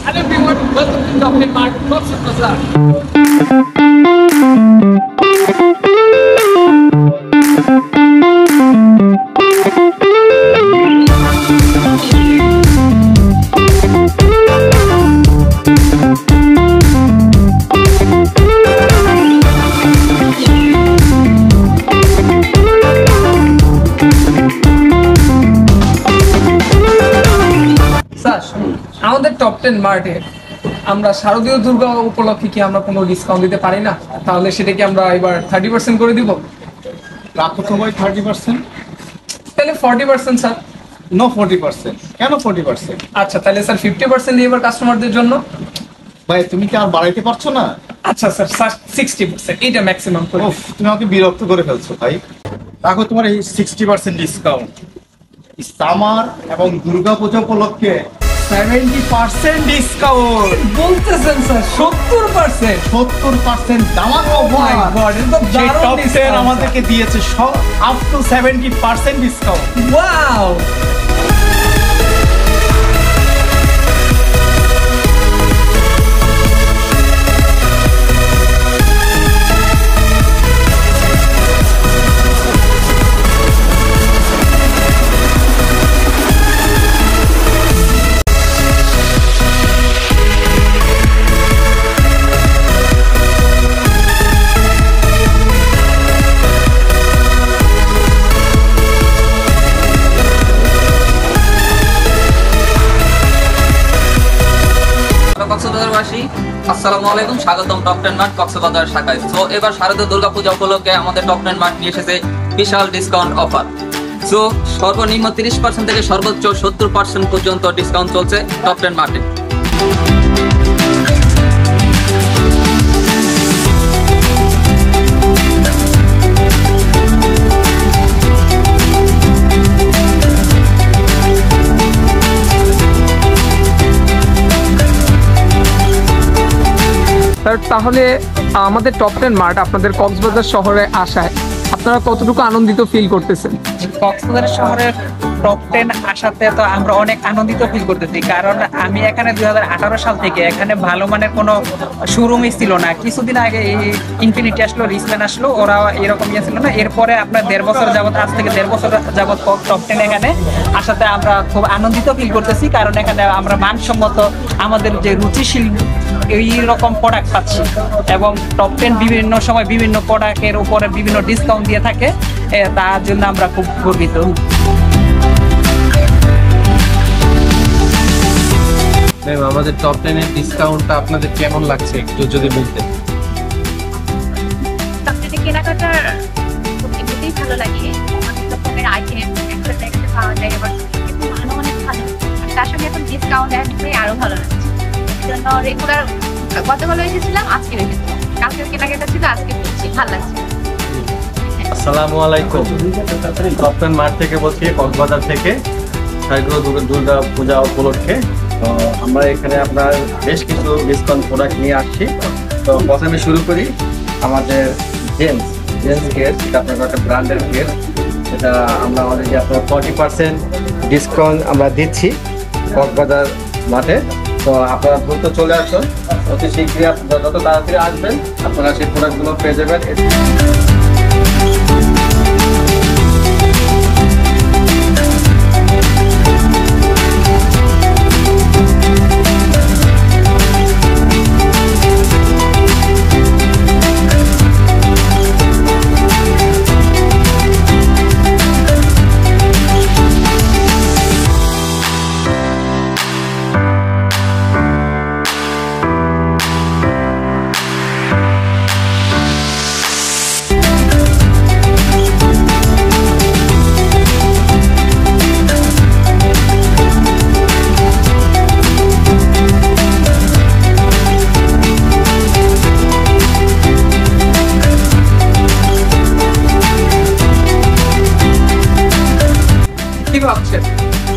Hello everyone, welcome to Top 10 Mart Cox's Bazar. আমাদের top 10 মার্টে আমরা শারদীয় দুর্গা উপলক্ষে কি আমরা কোনো ডিসকাউন্ট দিতে পারি না? তাহলে সেটা কি আমরা এবার 30% করে দিব? রাখো তো ভাই 30%। তাহলে 40% স্যার। নো 40%। কেন 40%? আচ্ছা তাহলে স্যার 50% দিয়ে এবার কাস্টমারদের জন্য। ভাই তুমি কি আর বাড়াইতে পারছো না? আচ্ছা স্যার 60%, এটা ম্যাক্সিমাম করে। তুমি আমাকে বিরক্ত করে ফেলছো ভাই। রাখো তোমার এই 60% ডিসকাউন্ট। সামার এবং দুর্গাপূজা উপলক্ষে 70% ডিসকাউন্ট বলতেছেন স্যার 70%? 70% দামাকা অফার। সেই টপ 10 আমাদেরকে দিয়েছে আপ টু 70% ডিসকাউন্ট। ওয়াও! কক্সবাজারবাসী আসসালামু আলাইকুম, স্বাগতম টপ 10 মার্ট কক্সবাজার শাখায়। তো এবার শারদীয় দুর্গাপূজা উপলক্ষে আমাদের টপ 10 মার্ট নিয়ে এসেছে বিশাল ডিসকাউন্ট অফার। সো সর্বনিম্ন 30% থেকে সর্বোচ্চ 70% পর্যন্ত ডিসকাউন্ট চলছে টপ 10 মার্টে। তাহলে আমাদের টপ 10 মার্ট আপনাদের কক্সবাজার শহরে আসায় আপনারা কতটুকু আনন্দিত ফিল করতেছেন? কক্সবাজার শহরের টপ 10 আসাতে তো আমরা অনেক আনন্দিত ফিল করতেছি, কারণ আমি এখানে 2018 সাল থেকে এখানে ভালো মানের কোনো শোরুমই ছিল না। কিছুদিন আগে এই ইনফিনিটি আসলো, রিসম্যান আসলো, ওরা এরকম ইয়ে ছিল না। এরপরে আপনার 1.5 বছর যাবত, আজ থেকে 1.5 বছর যাবত টপ 10 এখানে আসাতে আমরা খুব আনন্দিত ফিল করতেছি, কারণ এখানে আমরা মানসম্মত আমাদের যে রুচিশীল এই রকম প্রোডাক্ট পাচ্ছি এবং টপ 10 বিভিন্ন সময় বিভিন্ন প্রোডাক্টের উপরে বিভিন্ন ডিসকাউন্ট দিয়ে থাকে, তার জন্য আমরা খুব গর্বিত। ম্যাম, আমাদের টপ 10 এর ডিসকাউন্টটা আপনাদের কেমন লাগছে একটু যদি বলতেন। টপ 10 কেনাকাটার এমনিতেই ভালো লাগে, অনেক রকমের আইটেম একসাথে পাওয়া যায়, এবার কিন্তু মানও অনেক ভালো, আর তার সঙ্গে এখন ডিসকাউন্ট অ্যাড হয়ে আরো ভালো লাগছে। এই জন্য রেগুলার গতকাল এসেছিলাম, আজকে এসেছিলাম, কালকে কেনাকাটা ছিল, আজকে করছি, ভালো লাগছে। আসসালামু আলাইকুম, টপ 10 মার্ট থেকে বলছি, কক্সবাজার থেকে, শারদীয় দুর্গা পূজা উপলক্ষে। তো আমরা এখানে আপনার বেশ কিছু ডিসকাউন্ট প্রোডাক্ট নিয়ে আসছি। তো প্রথমে শুরু করি আমাদের জেন্টস কেস, এটা আপনার একটা ব্র্যান্ডের কেস, এটা আমরা অলরেডি আপনার 40% ডিসকাউন্ট আমরা দিচ্ছি কক্সবাজার মাঠে। তো আপনারা দ্রুত চলে আসুন, অতি শীঘ্রই যত তাড়াতাড়ি আসবেন আপনারা সেই প্রোডাক্টগুলো পেয়ে যাবেন।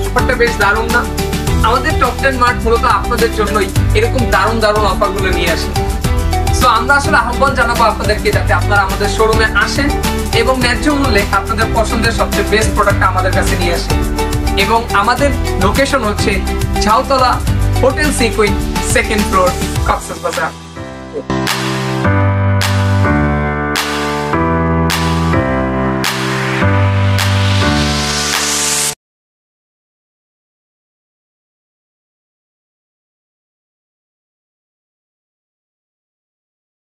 অফারটা বেশ দারুণ না? আমাদের টপ 10 মার্ট মূলত আপনাদের জন্যই এরকম দারুণ দারুণ অফারগুলো নিয়ে আসে। সো আমরা আসলে আহ্বান জানাবো আপনাদেরকে যাতে আপনারা আমাদের শোরুমে আসেন এবং ন্যায্য মূল্যে আপনাদের পছন্দের সবচেয়ে বেস্ট প্রোডাক্ট আমাদের কাছে নিয়ে আসেন। এবং আমাদের লোকেশন হচ্ছে Jhautala hotel sequin second floor, Cox's Bazar.